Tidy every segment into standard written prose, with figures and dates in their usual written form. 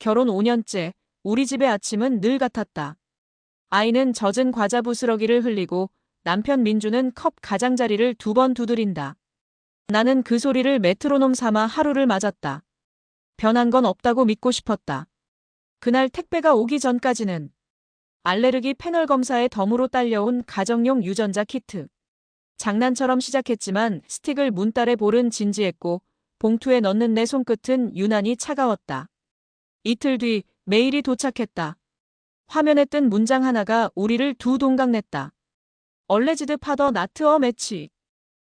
결혼 5년째, 우리 집의 아침은 늘 같았다. 아이는 젖은 과자 부스러기를 흘리고 남편 민주는 컵 가장자리를 2번 두드린다. 나는 그 소리를 메트로놈 삼아 하루를 맞았다. 변한 건 없다고 믿고 싶었다. 그날 택배가 오기 전까지는 알레르기 패널 검사에 덤으로 딸려온 가정용 유전자 키트. 장난처럼 시작했지만 스틱을 문달에 볼은 진지했고 봉투에 넣는 내 손끝은 유난히 차가웠다. 이틀 뒤 메일이 도착했다. 화면에 뜬 문장 하나가 우리를 두 동강냈다. 얼레지드 파더 나트어 매치.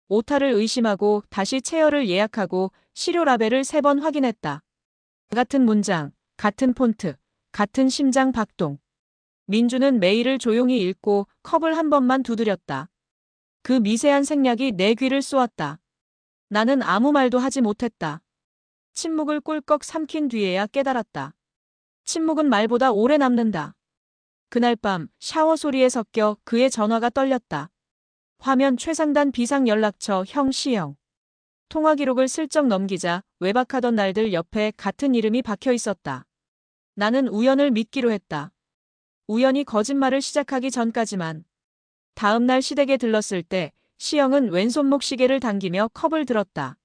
오타를 의심하고 다시 체열을 예약하고 시료 라벨을 3번 확인했다. 같은 문장, 같은 폰트, 같은 심장 박동. 민주는 메일을 조용히 읽고 컵을 한 번만 두드렸다. 그 미세한 생략이 내 귀를 쏘았다. 나는 아무 말도 하지 못했다. 침묵을 꿀꺽 삼킨 뒤에야 깨달았다. 침묵은 말보다 오래 남는다. 그날 밤 샤워 소리에 섞여 그의 전화가 떨렸다. 화면 최상단 비상연락처 형 시영. 통화 기록을 슬쩍 넘기자 외박하던 날들 옆에 같은 이름이 박혀 있었다. 나는 우연을 믿기로 했다. 우연히 거짓말을 시작하기 전까지만. 다음 날 시댁에 들렀을 때 시영은 왼손목 시계를 당기며 컵을 들었다.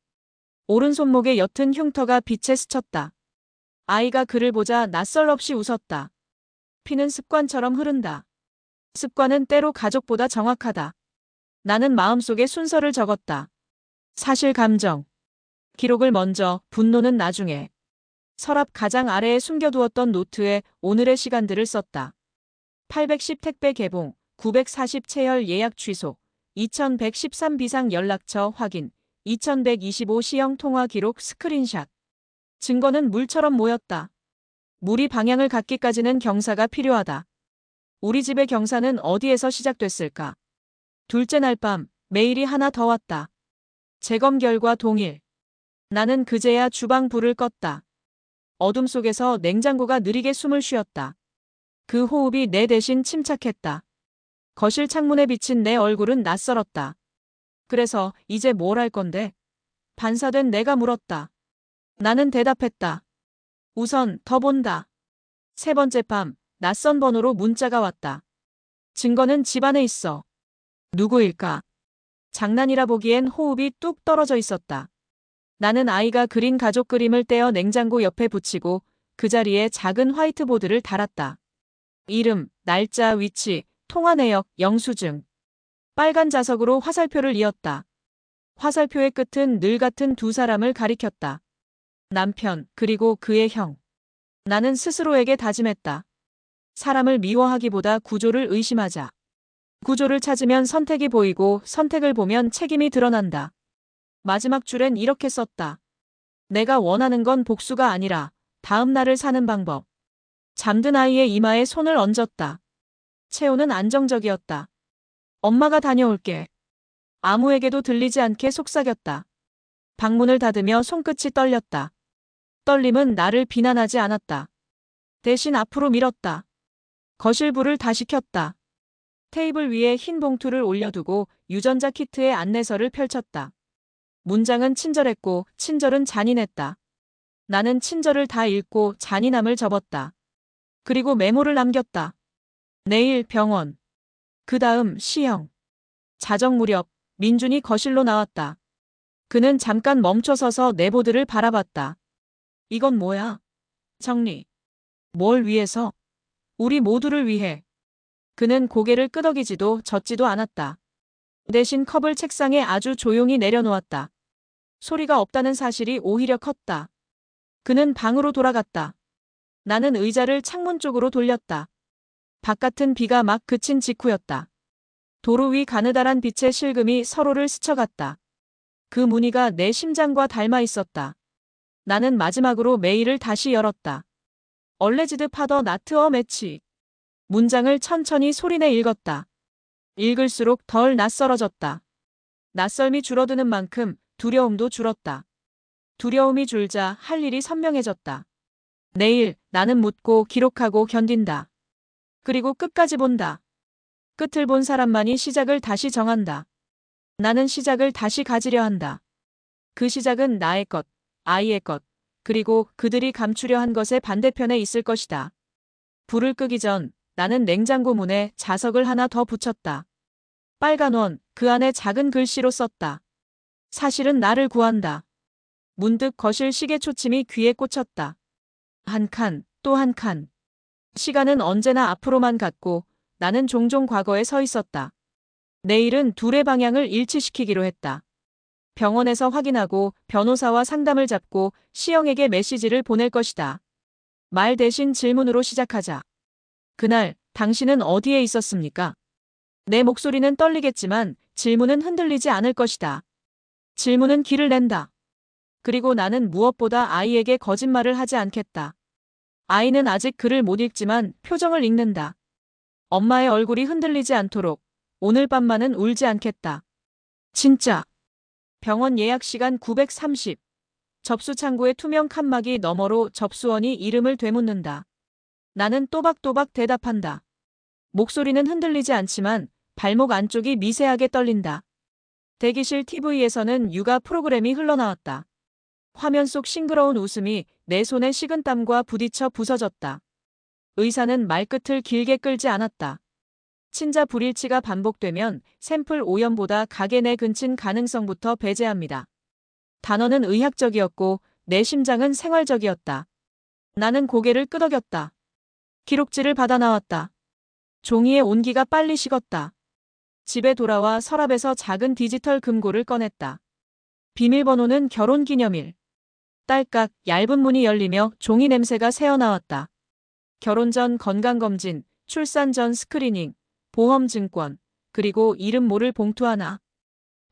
오른손목에 옅은 흉터가 빛에 스쳤다. 아이가 그를 보자 낯설없이 웃었다. 피는 습관처럼 흐른다. 습관은 때로 가족보다 정확하다. 나는 마음속에 순서를 적었다. 사실 감정. 기록을 먼저, 분노는 나중에. 서랍 가장 아래에 숨겨두었던 노트에 오늘의 시간들을 썼다. 810 택배 개봉, 940 체열 예약 취소, 2113 비상 연락처 확인, 2125 시형 통화 기록 스크린샷. 증거는 물처럼 모였다. 물이 방향을 갖기까지는 경사가 필요하다. 우리 집의 경사는 어디에서 시작됐을까? 둘째 날 밤, 메일이 하나 더 왔다. 재검 결과 동일. 나는 그제야 주방 불을 껐다. 어둠 속에서 냉장고가 느리게 숨을 쉬었다. 그 호흡이 내 대신 침착했다. 거실 창문에 비친 내 얼굴은 낯설었다. 그래서 이제 뭘 할 건데? 반사된 내가 물었다. 나는 대답했다. 우선 더 본다. 3번째 밤, 낯선 번호로 문자가 왔다. 증거는 집안에 있어. 누구일까? 장난이라 보기엔 호흡이 뚝 떨어져 있었다. 나는 아이가 그린 가족 그림을 떼어 냉장고 옆에 붙이고 그 자리에 작은 화이트보드를 달았다. 이름, 날짜, 위치, 통화 내역, 영수증. 빨간 자석으로 화살표를 이었다. 화살표의 끝은 늘 같은 2사람을 가리켰다. 남편, 그리고 그의 형. 나는 스스로에게 다짐했다. 사람을 미워하기보다 구조를 의심하자. 구조를 찾으면 선택이 보이고 선택을 보면 책임이 드러난다. 마지막 줄엔 이렇게 썼다. 내가 원하는 건 복수가 아니라 다음 날을 사는 방법. 잠든 아이의 이마에 손을 얹었다. 체온은 안정적이었다. 엄마가 다녀올게. 아무에게도 들리지 않게 속삭였다. 방문을 닫으며 손끝이 떨렸다. 떨림은 나를 비난하지 않았다. 대신 앞으로 밀었다. 거실 불을 다시 켰다. 테이블 위에 흰 봉투를 올려두고 유전자 키트의 안내서를 펼쳤다. 문장은 친절했고 친절은 잔인했다. 나는 친절을 다 읽고 잔인함을 접었다. 그리고 메모를 남겼다. 내일 병원. 그 다음 시형. 자정 무렵 민준이 거실로 나왔다. 그는 잠깐 멈춰서서 내 보드를 바라봤다. 이건 뭐야? 정리. 뭘 위해서? 우리 모두를 위해. 그는 고개를 끄덕이지도 젓지도 않았다. 대신 컵을 책상에 아주 조용히 내려놓았다. 소리가 없다는 사실이 오히려 컸다. 그는 방으로 돌아갔다. 나는 의자를 창문 쪽으로 돌렸다. 바깥은 비가 막 그친 직후였다. 도로 위 가느다란 빛의 실금이 서로를 스쳐갔다. 그 무늬가 내 심장과 닮아 있었다. 나는 마지막으로 메일을 다시 열었다. 얼레지드 파더 나트어 매치. 문장을 천천히 소리내 읽었다. 읽을수록 덜 낯설어졌다. 낯설미 줄어드는 만큼 두려움도 줄었다. 두려움이 줄자 할 일이 선명해졌다. 내일 나는 묻고 기록하고 견딘다. 그리고 끝까지 본다. 끝을 본 사람만이 시작을 다시 정한다. 나는 시작을 다시 가지려 한다. 그 시작은 나의 것, 아이의 것, 그리고 그들이 감추려 한 것의 반대편에 있을 것이다. 불을 끄기 전 나는 냉장고 문에 자석을 하나 더 붙였다. 빨간 원, 그 안에 작은 글씨로 썼다. 사실은 나를 구한다. 문득 거실 시계 초침이 귀에 꽂혔다. 한 칸, 또 한 칸. 시간은 언제나 앞으로만 갔고 나는 종종 과거에 서 있었다. 내일은 둘의 방향을 일치시키기로 했다. 병원에서 확인하고 변호사와 상담을 잡고 시영에게 메시지를 보낼 것이다. 말 대신 질문으로 시작하자. 그날 당신은 어디에 있었습니까? 내 목소리는 떨리겠지만 질문은 흔들리지 않을 것이다. 질문은 길을 낸다. 그리고 나는 무엇보다 아이에게 거짓말을 하지 않겠다. 아이는 아직 글을 못 읽지만 표정을 읽는다. 엄마의 얼굴이 흔들리지 않도록 오늘 밤만은 울지 않겠다. 진짜. 병원 예약 시간 930. 접수 창구의 투명 칸막이 너머로 접수원이 이름을 되묻는다. 나는 또박또박 대답한다. 목소리는 흔들리지 않지만 발목 안쪽이 미세하게 떨린다. 대기실 TV에서는 육아 프로그램이 흘러나왔다. 화면 속 싱그러운 웃음이 내 손에 식은땀과 부딪혀 부서졌다. 의사는 말끝을 길게 끌지 않았다. 친자 불일치가 반복되면 샘플 오염보다 각의 내 근친 가능성부터 배제합니다. 단어는 의학적이었고 내 심장은 생활적이었다. 나는 고개를 끄덕였다. 기록지를 받아 나왔다. 종이의 온기가 빨리 식었다. 집에 돌아와 서랍에서 작은 디지털 금고를 꺼냈다. 비밀번호는 결혼기념일. 딸깍 얇은 문이 열리며 종이 냄새가 새어나왔다. 결혼 전 건강검진, 출산 전 스크리닝, 보험증권, 그리고 이름 모를 봉투 하나.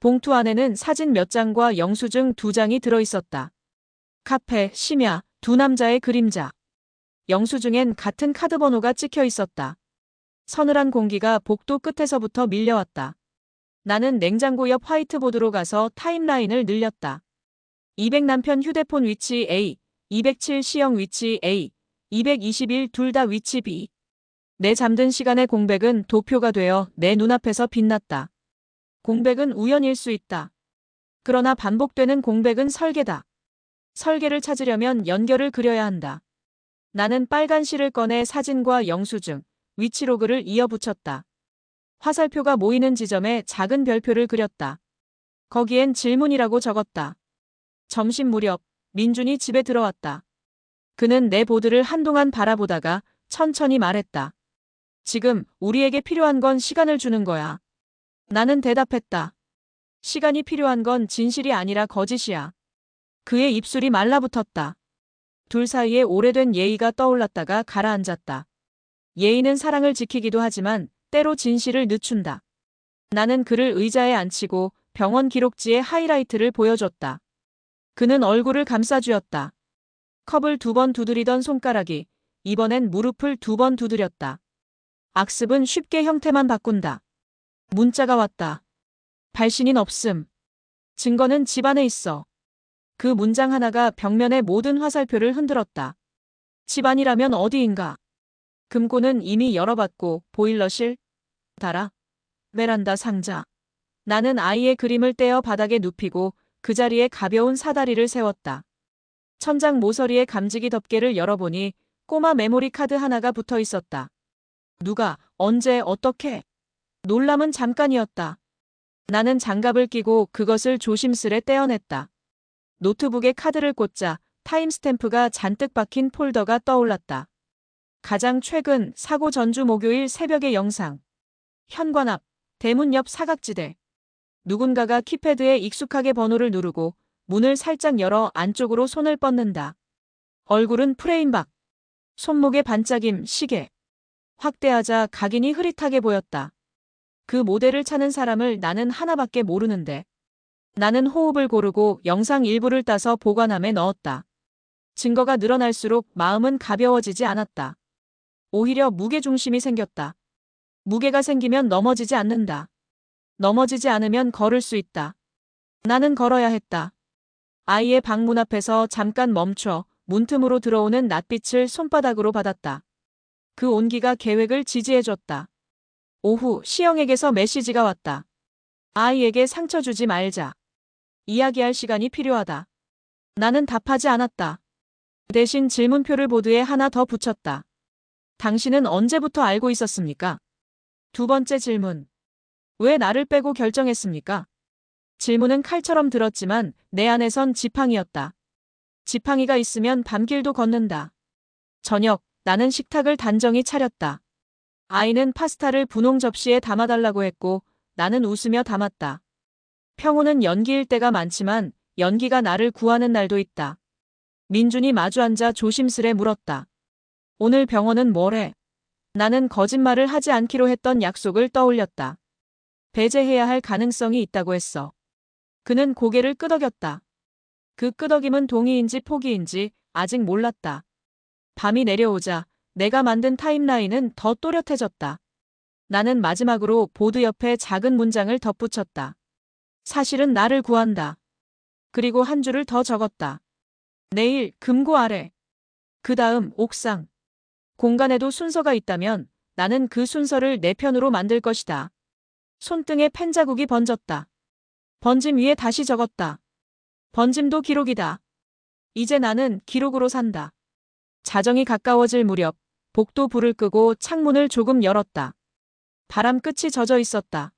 봉투 안에는 사진 몇 장과 영수증 2장이 들어있었다. 카페, 심야, 두 남자의 그림자. 영수증엔 같은 카드 번호가 찍혀 있었다. 서늘한 공기가 복도 끝에서부터 밀려왔다. 나는 냉장고 옆 화이트보드로 가서 타임라인을 늘렸다. 200 남편 휴대폰 위치 A, 207 시영 위치 A, 221 둘 다 위치 B. 내 잠든 시간의 공백은 도표가 되어 내 눈앞에서 빛났다. 공백은 우연일 수 있다. 그러나 반복되는 공백은 설계다. 설계를 찾으려면 연결을 그려야 한다. 나는 빨간 실을 꺼내 사진과 영수증, 위치 로그를 이어붙였다. 화살표가 모이는 지점에 작은 별표를 그렸다. 거기엔 질문이라고 적었다. 점심 무렵 민준이 집에 들어왔다. 그는 내 보드를 한동안 바라보다가 천천히 말했다. 지금 우리에게 필요한 건 시간을 주는 거야. 나는 대답했다. 시간이 필요한 건 진실이 아니라 거짓이야. 그의 입술이 말라붙었다. 둘 사이에 오래된 예의가 떠올랐다가 가라앉았다. 예의는 사랑을 지키기도 하지만 때로 진실을 늦춘다. 나는 그를 의자에 앉히고 병원 기록지의 하이라이트를 보여줬다. 그는 얼굴을 감싸쥐었다. 컵을 2번 두드리던 손가락이 이번엔 무릎을 2번 두드렸다. 악습은 쉽게 형태만 바꾼다. 문자가 왔다. 발신인 없음. 증거는 집 안에 있어. 그 문장 하나가 벽면의 모든 화살표를 흔들었다. 집안이라면 어디인가? 금고는 이미 열어봤고 보일러실, 달아, 베란다 상자. 나는 아이의 그림을 떼어 바닥에 눕히고 그 자리에 가벼운 사다리를 세웠다. 천장 모서리에 감지기 덮개를 열어보니 꼬마 메모리 카드 하나가 붙어 있었다. 누가, 언제, 어떻게? 놀람은 잠깐이었다. 나는 장갑을 끼고 그것을 조심스레 떼어냈다. 노트북에 카드를 꽂자 타임스탬프가 잔뜩 박힌 폴더가 떠올랐다. 가장 최근 사고 전주 목요일 새벽의 영상. 현관 앞, 대문 옆 사각지대. 누군가가 키패드에 익숙하게 번호를 누르고 문을 살짝 열어 안쪽으로 손을 뻗는다. 얼굴은 프레임 밖. 손목에 반짝임, 시계. 확대하자 각인이 흐릿하게 보였다. 그 모델을 찾는 사람을 나는 하나밖에 모르는데. 나는 호흡을 고르고 영상 일부를 따서 보관함에 넣었다. 증거가 늘어날수록 마음은 가벼워지지 않았다. 오히려 무게중심이 생겼다. 무게가 생기면 넘어지지 않는다. 넘어지지 않으면 걸을 수 있다. 나는 걸어야 했다. 아이의 방문 앞에서 잠깐 멈춰 문틈으로 들어오는 낯빛을 손바닥으로 받았다. 그 온기가 계획을 지지해줬다. 오후 시영에게서 메시지가 왔다. 아이에게 상처 주지 말자. 이야기할 시간이 필요하다. 나는 답하지 않았다. 대신 질문표를 보드에 하나 더 붙였다. 당신은 언제부터 알고 있었습니까? 두 번째 질문. 왜 나를 빼고 결정했습니까? 질문은 칼처럼 들었지만 내 안에선 지팡이였다. 지팡이가 있으면 밤길도 걷는다. 저녁, 나는 식탁을 단정히 차렸다. 아이는 파스타를 분홍 접시에 담아달라고 했고 나는 웃으며 담았다. 평온은 연기일 때가 많지만 연기가 나를 구하는 날도 있다. 민준이 마주 앉아 조심스레 물었다. 오늘 병원은 뭐래? 나는 거짓말을 하지 않기로 했던 약속을 떠올렸다. 배제해야 할 가능성이 있다고 했어. 그는 고개를 끄덕였다. 그 끄덕임은 동의인지 포기인지 아직 몰랐다. 밤이 내려오자 내가 만든 타임라인은 더 또렷해졌다. 나는 마지막으로 보드 옆에 작은 문장을 덧붙였다. 사실은 나를 구한다. 그리고 한 줄을 더 적었다. 내일 금고 아래. 그 다음 옥상. 공간에도 순서가 있다면 나는 그 순서를 내 편으로 만들 것이다. 손등에 펜자국이 번졌다. 번짐 위에 다시 적었다. 번짐도 기록이다. 이제 나는 기록으로 산다. 자정이 가까워질 무렵 복도 불을 끄고 창문을 조금 열었다. 바람 끝이 젖어 있었다.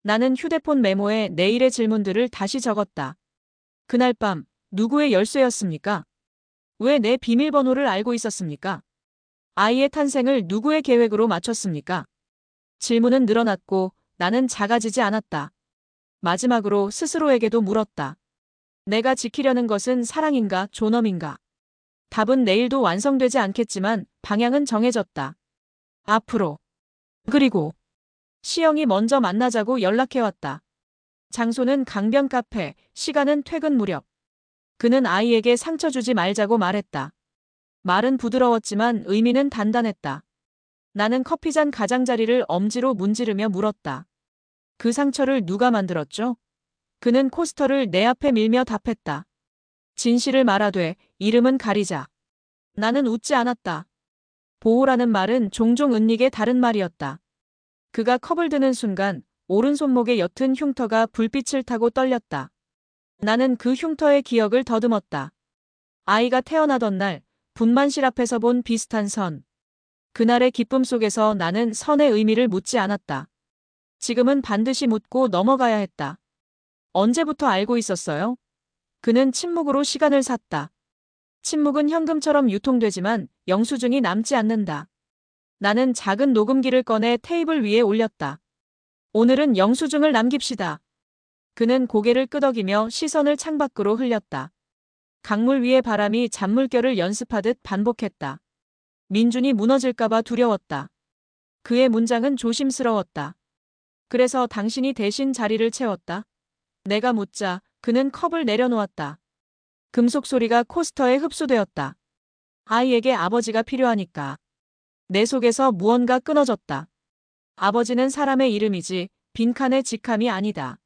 나는 휴대폰 메모에 내일의 질문들을 다시 적었다. 그날 밤 누구의 열쇠였습니까? 왜 내 비밀번호를 알고 있었습니까? 아이의 탄생을 누구의 계획으로 맞췄습니까? 질문은 늘어났고 나는 작아지지 않았다. 마지막으로 스스로에게도 물었다. 내가 지키려는 것은 사랑인가 존엄인가? 답은 내일도 완성되지 않겠지만 방향은 정해졌다. 앞으로. 그리고 시영이 먼저 만나자고 연락해왔다. 장소는 강변 카페, 시간은 퇴근 무렵. 그는 아이에게 상처 주지 말자고 말했다. 말은 부드러웠지만 의미는 단단했다. 나는 커피잔 가장자리를 엄지로 문지르며 물었다. 그 상처를 누가 만들었죠? 그는 코스터를 내 앞에 밀며 답했다. 진실을 말하되 이름은 가리자. 나는 웃지 않았다. 보호라는 말은 종종 은닉의 다른 말이었다. 그가 컵을 드는 순간 오른손목의 옅은 흉터가 불빛을 타고 떨렸다. 나는 그 흉터의 기억을 더듬었다. 아이가 태어나던 날 분만실 앞에서 본 비슷한 선. 그날의 기쁨 속에서 나는 선의 의미를 묻지 않았다. 지금은 반드시 묻고 넘어가야 했다. 언제부터 알고 있었어요? 그는 침묵으로 시간을 샀다. 침묵은 현금처럼 유통되지만 영수증이 남지 않는다. 나는 작은 녹음기를 꺼내 테이블 위에 올렸다. 오늘은 영수증을 남깁시다. 그는 고개를 끄덕이며 시선을 창밖으로 흘렸다. 강물 위의 바람이 잔물결을 연습하듯 반복했다. 민준이 무너질까봐 두려웠다. 그의 문장은 조심스러웠다. 그래서 당신이 대신 자리를 채웠다. 내가 묻자 그는 컵을 내려놓았다. 금속 소리가 코스터에 흡수되었다. 아이에게 아버지가 필요하니까. 내 속에서 무언가 끊어졌다. 아버지는 사람의 이름이지 빈칸의 직함이 아니다.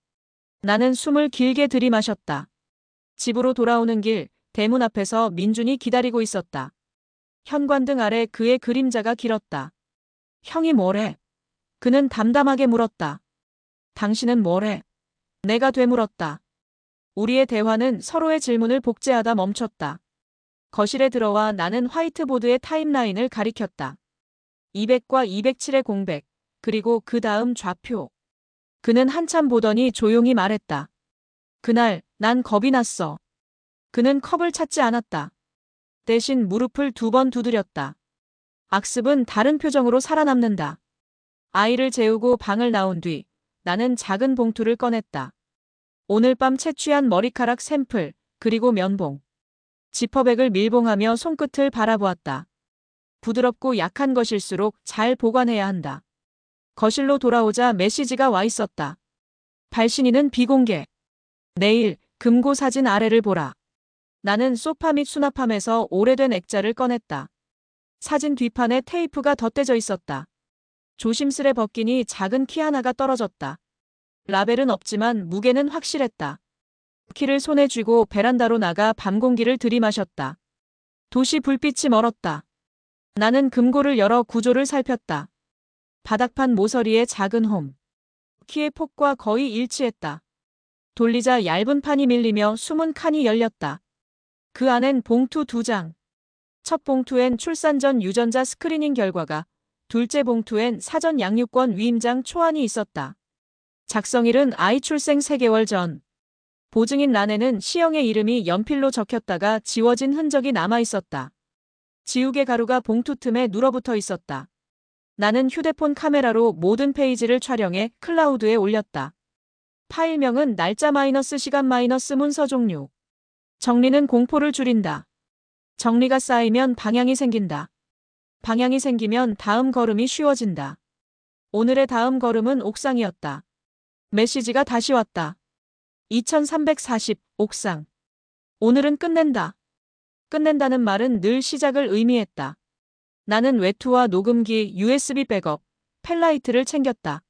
나는 숨을 길게 들이마셨다. 집으로 돌아오는 길 대문 앞에서 민준이 기다리고 있었다. 현관등 아래 그의 그림자가 길었다. 형이 뭐래? 그는 담담하게 물었다. 당신은 뭐래? 내가 되물었다. 우리의 대화는 서로의 질문을 복제하다 멈췄다. 거실에 들어와 나는 화이트보드의 타임라인을 가리켰다. 200과 207의 공백, 그리고 그 다음 좌표. 그는 한참 보더니 조용히 말했다. 그날 난 겁이 났어. 그는 컵을 찾지 않았다. 대신 무릎을 2번 두드렸다. 악습은 다른 표정으로 살아남는다. 아이를 재우고 방을 나온 뒤 나는 작은 봉투를 꺼냈다. 오늘 밤 채취한 머리카락 샘플, 그리고 면봉. 지퍼백을 밀봉하며 손끝을 바라보았다. 부드럽고 약한 것일수록 잘 보관해야 한다. 거실로 돌아오자 메시지가 와 있었다. 발신인은 비공개. 내일 금고 사진 아래를 보라. 나는 소파 및 수납함에서 오래된 액자를 꺼냈다. 사진 뒷판에 테이프가 덧대져 있었다. 조심스레 벗기니 작은 키 하나가 떨어졌다. 라벨은 없지만 무게는 확실했다. 키를 손에 쥐고 베란다로 나가 밤 공기를 들이마셨다. 도시 불빛이 멀었다. 나는 금고를 열어 구조를 살폈다. 바닥판 모서리에 작은 홈. 키의 폭과 거의 일치했다. 돌리자 얇은 판이 밀리며 숨은 칸이 열렸다. 그 안엔 봉투 2장, 첫 봉투엔 출산 전 유전자 스크리닝 결과가, 둘째 봉투엔 사전 양육권 위임장 초안이 있었다. 작성일은 아이 출생 3개월 전. 보증인 란에는 시영의 이름이 연필로 적혔다가 지워진 흔적이 남아 있었다. 지우개 가루가 봉투 틈에 눌어붙어 있었다. 나는 휴대폰 카메라로 모든 페이지를 촬영해 클라우드에 올렸다. 파일명은 날짜 시간 문서 종류. 정리는 공포를 줄인다. 정리가 쌓이면 방향이 생긴다. 방향이 생기면 다음 걸음이 쉬워진다. 오늘의 다음 걸음은 옥상이었다. 메시지가 다시 왔다. 2340, 옥상. 오늘은 끝낸다. 끝낸다는 말은 늘 시작을 의미했다. 나는 외투와 녹음기, USB 백업, 펜라이트를 챙겼다.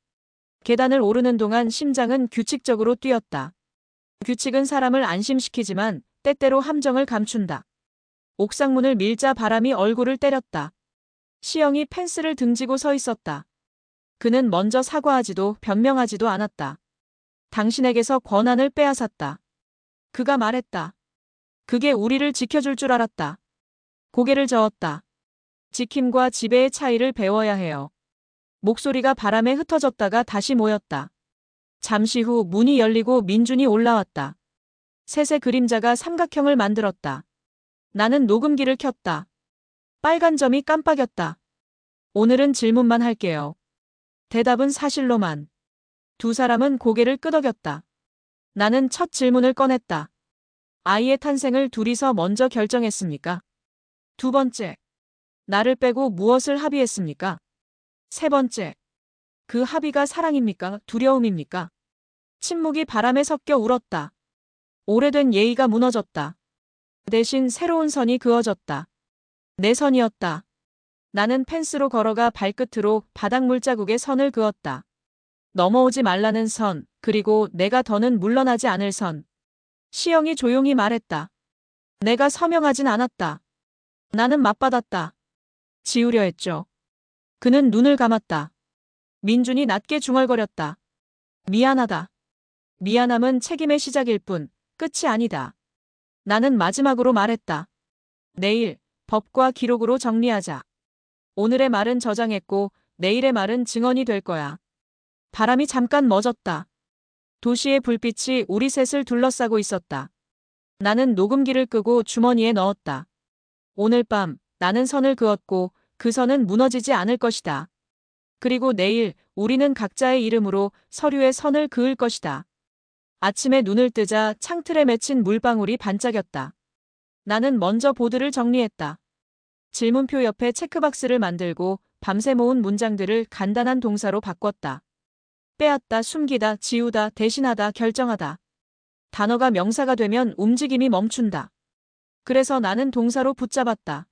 계단을 오르는 동안 심장은 규칙적으로 뛰었다. 규칙은 사람을 안심시키지만 때때로 함정을 감춘다. 옥상문을 밀자 바람이 얼굴을 때렸다. 시영이 펜스를 등지고 서 있었다. 그는 먼저 사과하지도 변명하지도 않았다. 당신에게서 권한을 빼앗았다. 그가 말했다. 그게 우리를 지켜줄 줄 알았다. 고개를 저었다. 지킴과 지배의 차이를 배워야 해요. 목소리가 바람에 흩어졌다가 다시 모였다. 잠시 후 문이 열리고 민준이 올라왔다. 셋의 그림자가 삼각형을 만들었다. 나는 녹음기를 켰다. 빨간 점이 깜빡였다. 오늘은 질문만 할게요. 대답은 사실로만. 두 사람은 고개를 끄덕였다. 나는 첫 질문을 꺼냈다. 아이의 탄생을 둘이서 먼저 결정했습니까? 두 번째. 나를 빼고 무엇을 합의했습니까? 세 번째. 그 합의가 사랑입니까? 두려움입니까? 침묵이 바람에 섞여 울었다. 오래된 예의가 무너졌다. 대신 새로운 선이 그어졌다. 내 선이었다. 나는 펜스로 걸어가 발끝으로 바닥 물자국에 선을 그었다. 넘어오지 말라는 선, 그리고 내가 더는 물러나지 않을 선. 시영이 조용히 말했다. 내가 서명하진 않았다. 나는 맞받았다. 지우려 했죠. 그는 눈을 감았다. 민준이 낮게 중얼거렸다. 미안하다. 미안함은 책임의 시작일 뿐, 끝이 아니다. 나는 마지막으로 말했다. 내일, 법과 기록으로 정리하자. 오늘의 말은 저장했고, 내일의 말은 증언이 될 거야. 바람이 잠깐 멎었다. 도시의 불빛이 우리 셋을 둘러싸고 있었다. 나는 녹음기를 끄고 주머니에 넣었다. 오늘 밤 나는 선을 그었고 그 선은 무너지지 않을 것이다. 그리고 내일 우리는 각자의 이름으로 서류에 선을 그을 것이다. 아침에 눈을 뜨자 창틀에 맺힌 물방울이 반짝였다. 나는 먼저 보드를 정리했다. 질문표 옆에 체크박스를 만들고 밤새 모은 문장들을 간단한 동사로 바꿨다. 빼앗다, 숨기다, 지우다, 대신하다, 결정하다. 단어가 명사가 되면 움직임이 멈춘다. 그래서 나는 동사로 붙잡았다.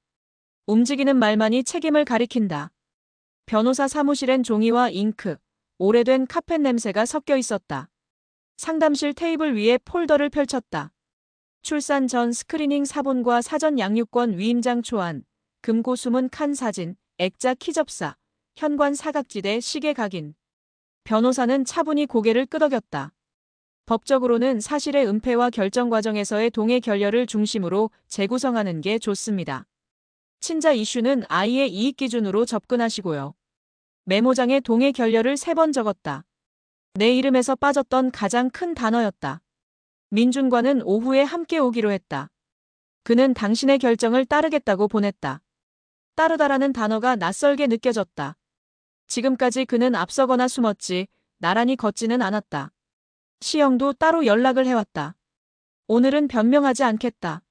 움직이는 말만이 책임을 가리킨다. 변호사 사무실엔 종이와 잉크, 오래된 카펫 냄새가 섞여 있었다. 상담실 테이블 위에 폴더를 펼쳤다. 출산 전 스크리닝 사본과 사전 양육권 위임장 초안, 금고 숨은 칸 사진, 액자 키 접사, 현관 사각지대 시계 각인. 변호사는 차분히 고개를 끄덕였다. 법적으로는 사실의 은폐와 결정 과정에서의 동의 결렬을 중심으로 재구성하는 게 좋습니다. 친자 이슈는 아이의 이익 기준으로 접근하시고요. 메모장에 동의 결렬을 3번 적었다. 내 이름에서 빠졌던 가장 큰 단어였다. 민준과는 오후에 함께 오기로 했다. 그는 당신의 결정을 따르겠다고 보냈다. 따르다라는 단어가 낯설게 느껴졌다. 지금까지 그는 앞서거나 숨었지 나란히 걷지는 않았다. 시영도 따로 연락을 해왔다. 오늘은 변명하지 않겠다.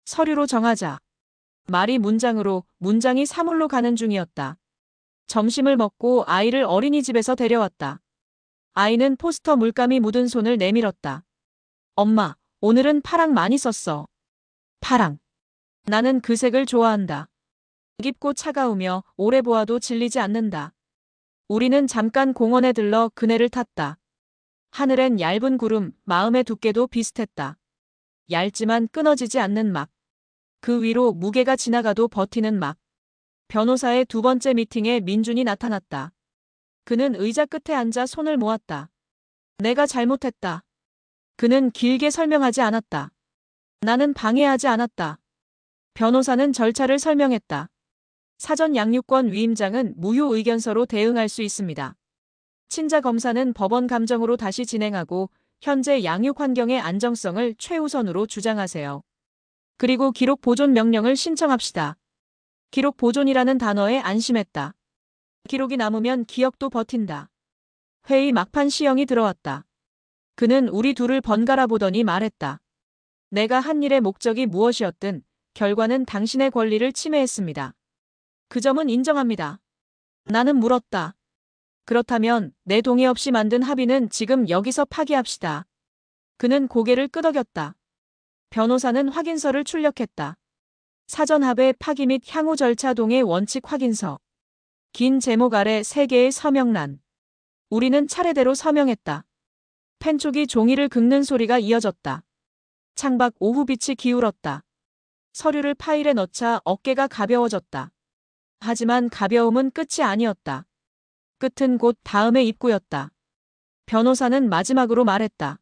서류로 정하자. 말이 문장으로, 문장이 사물로 가는 중이었다. 점심을 먹고 아이를 어린이집에서 데려왔다. 아이는 포스터 물감이 묻은 손을 내밀었다. 엄마, 오늘은 파랑 많이 썼어. 파랑. 나는 그 색을 좋아한다. 깊고 차가우며 오래 보아도 질리지 않는다. 우리는 잠깐 공원에 들러 그네를 탔다. 하늘엔 얇은 구름, 마음의 두께도 비슷했다. 얇지만 끊어지지 않는 막. 그 위로 무게가 지나가도 버티는 막. 변호사의 두 번째 미팅에 민준이 나타났다. 그는 의자 끝에 앉아 손을 모았다. 내가 잘못했다. 그는 길게 설명하지 않았다. 나는 방해하지 않았다. 변호사는 절차를 설명했다. 사전 양육권 위임장은 무효 의견서로 대응할 수 있습니다. 친자 검사는 법원 감정으로 다시 진행하고 현재 양육 환경의 안정성을 최우선으로 주장하세요. 그리고 기록 보존 명령을 신청합시다. 기록 보존이라는 단어에 안심했다. 기록이 남으면 기억도 버틴다. 회의 막판 시영이 들어왔다. 그는 우리 둘을 번갈아 보더니 말했다. 내가 한 일의 목적이 무엇이었든 결과는 당신의 권리를 침해했습니다. 그 점은 인정합니다. 나는 물었다. 그렇다면 내 동의 없이 만든 합의는 지금 여기서 파기합시다. 그는 고개를 끄덕였다. 변호사는 확인서를 출력했다. 사전 합의 파기 및 향후 절차 동의 원칙 확인서. 긴 제목 아래 3개의 서명란. 우리는 차례대로 서명했다. 펜촉이 종이를 긁는 소리가 이어졌다. 창밖 오후빛이 기울었다. 서류를 파일에 넣자 어깨가 가벼워졌다. 하지만 가벼움은 끝이 아니었다. 끝은 곧 다음의 입구였다. 변호사는 마지막으로 말했다.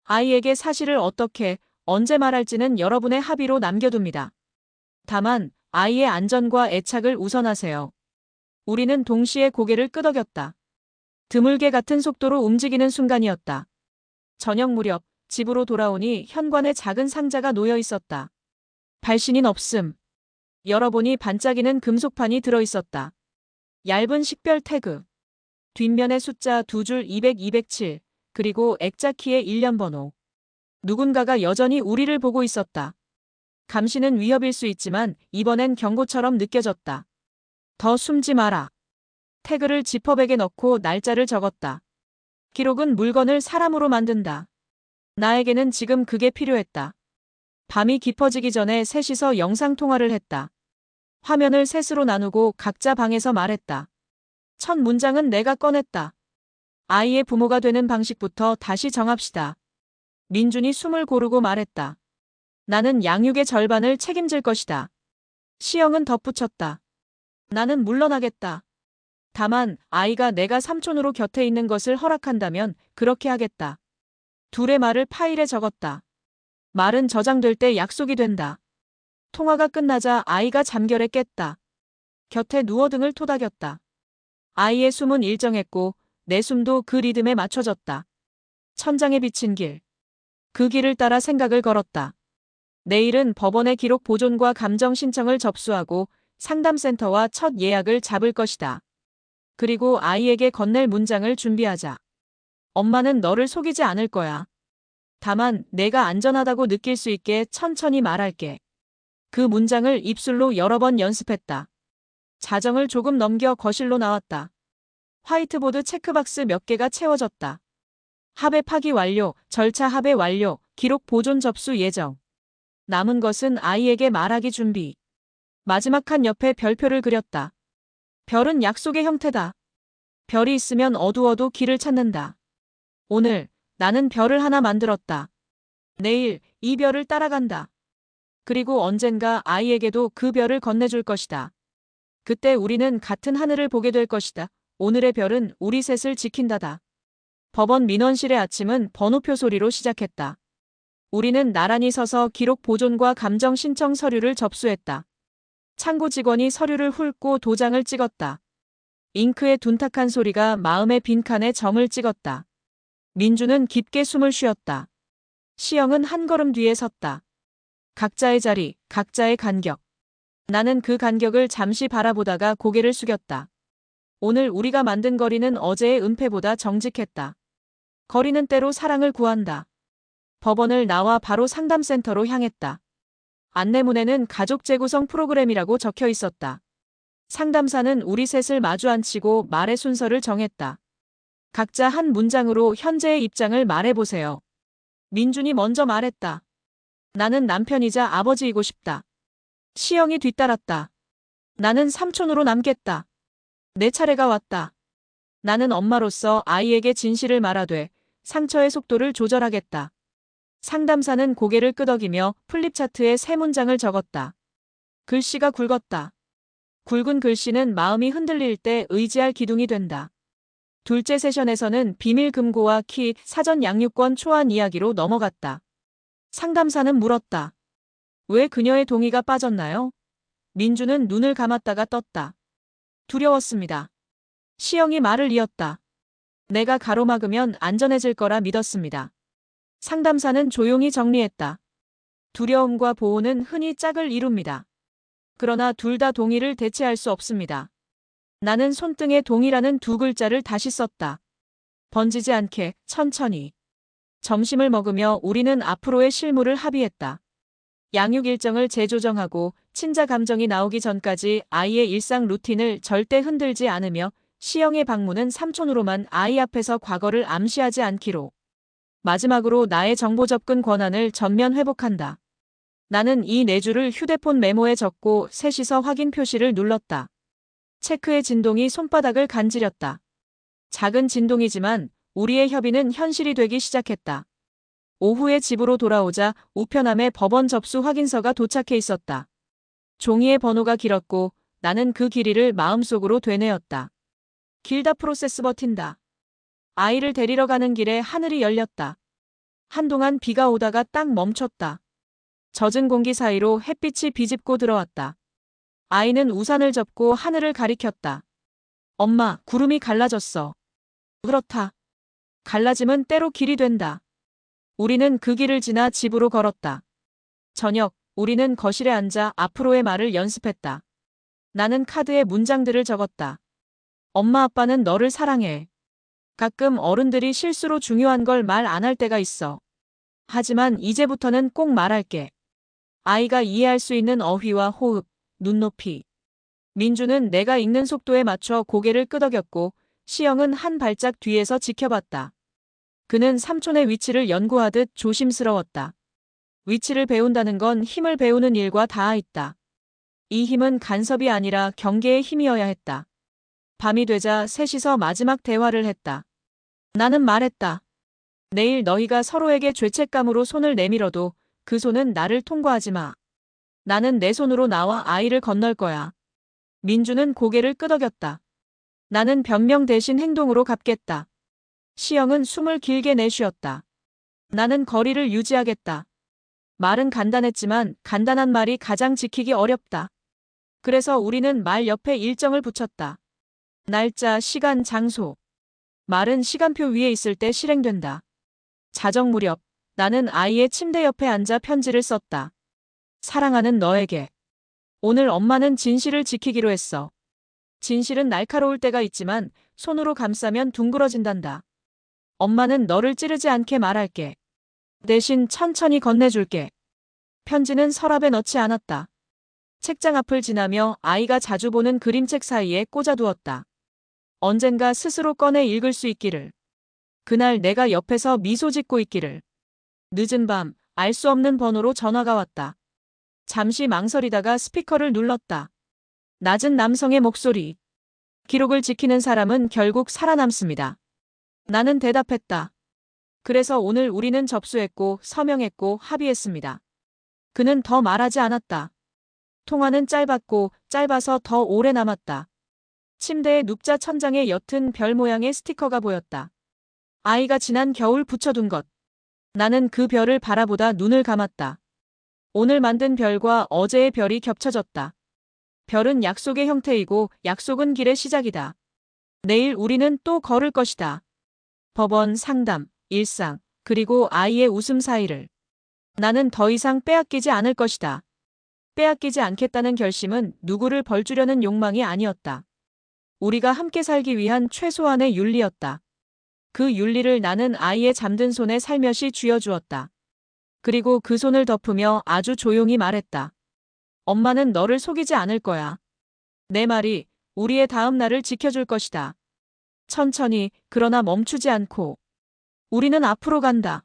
아이에게 사실을 어떻게, 언제 말할지는 여러분의 합의로 남겨둡니다. 다만 아이의 안전과 애착을 우선하세요. 우리는 동시에 고개를 끄덕였다. 드물게 같은 속도로 움직이는 순간이었다. 저녁 무렵 집으로 돌아오니 현관에 작은 상자가 놓여 있었다. 발신인 없음. 열어보니 반짝이는 금속판이 들어있었다. 얇은 식별 태그. 뒷면에 숫자 2줄 200, 207, 그리고 액자키의 일련 번호. 누군가가 여전히 우리를 보고 있었다. 감시는 위협일 수 있지만 이번엔 경고처럼 느껴졌다. 더 숨지 마라. 태그를 지퍼백에 넣고 날짜를 적었다. 기록은 물건을 사람으로 만든다. 나에게는 지금 그게 필요했다. 밤이 깊어지기 전에 셋이서 영상통화를 했다. 화면을 셋으로 나누고 각자 방에서 말했다. 첫 문장은 내가 꺼냈다. 아이의 부모가 되는 방식부터 다시 정합시다. 민준이 숨을 고르고 말했다. 나는 양육의 절반을 책임질 것이다. 시영은 덧붙였다. 나는 물러나겠다. 다만 아이가 내가 삼촌으로 곁에 있는 것을 허락한다면 그렇게 하겠다. 둘의 말을 파일에 적었다. 말은 저장될 때 약속이 된다. 통화가 끝나자 아이가 잠결에 깼다. 곁에 누워 등을 토닥였다. 아이의 숨은 일정했고 내 숨도 그 리듬에 맞춰졌다. 천장에 비친 길. 그 길을 따라 생각을 걸었다. 내일은 법원의 기록 보존과 감정 신청을 접수하고 상담센터와 첫 예약을 잡을 것이다. 그리고 아이에게 건넬 문장을 준비하자. 엄마는 너를 속이지 않을 거야. 다만 내가 안전하다고 느낄 수 있게 천천히 말할게. 그 문장을 입술로 여러 번 연습했다. 자정을 조금 넘겨 거실로 나왔다. 화이트보드 체크박스 몇 개가 채워졌다. 합의 파기 완료, 절차 합의 완료, 기록 보존 접수 예정. 남은 것은 아이에게 말하기 준비. 마지막 칸 옆에 별표를 그렸다. 별은 약속의 형태다. 별이 있으면 어두워도 길을 찾는다. 오늘 나는 별을 하나 만들었다. 내일 이 별을 따라간다. 그리고 언젠가 아이에게도 그 별을 건네줄 것이다. 그때 우리는 같은 하늘을 보게 될 것이다. 오늘의 별은 우리 셋을 지킨다다. 법원 민원실의 아침은 번호표 소리로 시작했다. 우리는 나란히 서서 기록 보존과 감정 신청 서류를 접수했다. 창고 직원이 서류를 훑고 도장을 찍었다. 잉크의 둔탁한 소리가 마음의 빈칸에 점을 찍었다. 민주는 깊게 숨을 쉬었다. 시영은 한 걸음 뒤에 섰다. 각자의 자리, 각자의 간격. 나는 그 간격을 잠시 바라보다가 고개를 숙였다. 오늘 우리가 만든 거리는 어제의 은폐보다 정직했다. 거리는 때로 사랑을 구한다. 법원을 나와 바로 상담센터로 향했다. 안내문에는 가족 재구성 프로그램이라고 적혀 있었다. 상담사는 우리 셋을 마주 앉히고 말의 순서를 정했다. 각자 한 문장으로 현재의 입장을 말해보세요. 민준이 먼저 말했다. 나는 남편이자 아버지이고 싶다. 시영이 뒤따랐다. 나는 삼촌으로 남겠다. 내 차례가 왔다. 나는 엄마로서 아이에게 진실을 말하되 상처의 속도를 조절하겠다. 상담사는 고개를 끄덕이며 플립차트에 세 문장을 적었다. 글씨가 굵었다. 굵은 글씨는 마음이 흔들릴 때 의지할 기둥이 된다. 둘째 세션에서는 비밀 금고와 키, 사전 양육권 초안 이야기로 넘어갔다. 상담사는 물었다. 왜 그녀의 동의가 빠졌나요? 민주는 눈을 감았다가 떴다. 두려웠습니다. 시영이 말을 이었다. 내가 가로막으면 안전해질 거라 믿었습니다. 상담사는 조용히 정리했다. 두려움과 보호는 흔히 짝을 이룹니다. 그러나 둘 다 동의를 대체할 수 없습니다. 나는 손등에 동의라는 두 글자를 다시 썼다. 번지지 않게 천천히. 점심을 먹으며 우리는 앞으로의 실무를 합의했다. 양육 일정을 재조정하고 친자 감정이 나오기 전까지 아이의 일상 루틴을 절대 흔들지 않으며 시영의 방문은 삼촌으로만 아이 앞에서 과거를 암시하지 않기로. 마지막으로 나의 정보 접근 권한을 전면 회복한다. 나는 이 네 줄을 휴대폰 메모에 적고 셋이서 확인 표시를 눌렀다. 체크의 진동이 손바닥을 간지렸다. 작은 진동이지만 우리의 협의는 현실이 되기 시작했다. 오후에 집으로 돌아오자 우편함에 법원 접수 확인서가 도착해 있었다. 종이의 번호가 길었고 나는 그 길이를 마음속으로 되뇌었다. 길다 프로세스 버틴다. 아이를 데리러 가는 길에 하늘이 열렸다. 한동안 비가 오다가 딱 멈췄다. 젖은 공기 사이로 햇빛이 비집고 들어왔다. 아이는 우산을 접고 하늘을 가리켰다. 엄마, 구름이 갈라졌어. 그렇다. 갈라짐은 때로 길이 된다. 우리는 그 길을 지나 집으로 걸었다. 저녁, 우리는 거실에 앉아 앞으로의 말을 연습했다. 나는 카드에 문장들을 적었다. 엄마 아빠는 너를 사랑해. 가끔 어른들이 실수로 중요한 걸 말 안 할 때가 있어. 하지만 이제부터는 꼭 말할게. 아이가 이해할 수 있는 어휘와 호흡, 눈높이. 민주는 내가 읽는 속도에 맞춰 고개를 끄덕였고 시영은 한 발짝 뒤에서 지켜봤다. 그는 삼촌의 위치를 연구하듯 조심스러웠다. 위치를 배운다는 건 힘을 배우는 일과 닿아있다. 이 힘은 간섭이 아니라 경계의 힘이어야 했다. 밤이 되자 셋이서 마지막 대화를 했다. 나는 말했다. 내일 너희가 서로에게 죄책감으로 손을 내밀어도 그 손은 나를 통과하지 마. 나는 내 손으로 나와 아이를 건널 거야. 민주는 고개를 끄덕였다. 나는 변명 대신 행동으로 갚겠다. 시영은 숨을 길게 내쉬었다. 나는 거리를 유지하겠다. 말은 간단했지만 간단한 말이 가장 지키기 어렵다. 그래서 우리는 말 옆에 일정을 붙였다. 날짜, 시간, 장소. 말은 시간표 위에 있을 때 실행된다. 자정 무렵, 나는 아이의 침대 옆에 앉아 편지를 썼다. 사랑하는 너에게. 오늘 엄마는 진실을 지키기로 했어. 진실은 날카로울 때가 있지만 손으로 감싸면 둥그러진단다. 엄마는 너를 찌르지 않게 말할게. 대신 천천히 건네줄게. 편지는 서랍에 넣지 않았다. 책장 앞을 지나며 아이가 자주 보는 그림책 사이에 꽂아두었다. 언젠가 스스로 꺼내 읽을 수 있기를. 그날 내가 옆에서 미소 짓고 있기를. 늦은 밤, 알 수 없는 번호로 전화가 왔다. 잠시 망설이다가 스피커를 눌렀다. 낮은 남성의 목소리. 기록을 지키는 사람은 결국 살아남습니다. 나는 대답했다. 그래서 오늘 우리는 접수했고 서명했고 합의했습니다. 그는 더 말하지 않았다. 통화는 짧았고 짧아서 더 오래 남았다. 침대의 눕자 천장에 옅은 별 모양의 스티커가 보였다. 아이가 지난 겨울 붙여둔 것. 나는 그 별을 바라보다 눈을 감았다. 오늘 만든 별과 어제의 별이 겹쳐졌다. 별은 약속의 형태이고 약속은 길의 시작이다. 내일 우리는 또 걸을 것이다. 법원, 상담, 일상, 그리고 아이의 웃음 사이를. 나는 더 이상 빼앗기지 않을 것이다. 빼앗기지 않겠다는 결심은 누구를 벌주려는 욕망이 아니었다. 우리가 함께 살기 위한 최소한의 윤리였다. 그 윤리를 나는 아이의 잠든 손에 살며시 쥐어주었다. 그리고 그 손을 덮으며 아주 조용히 말했다. 엄마는 너를 속이지 않을 거야. 내 말이 우리의 다음 날을 지켜줄 것이다. 천천히, 그러나 멈추지 않고. 우리는 앞으로 간다.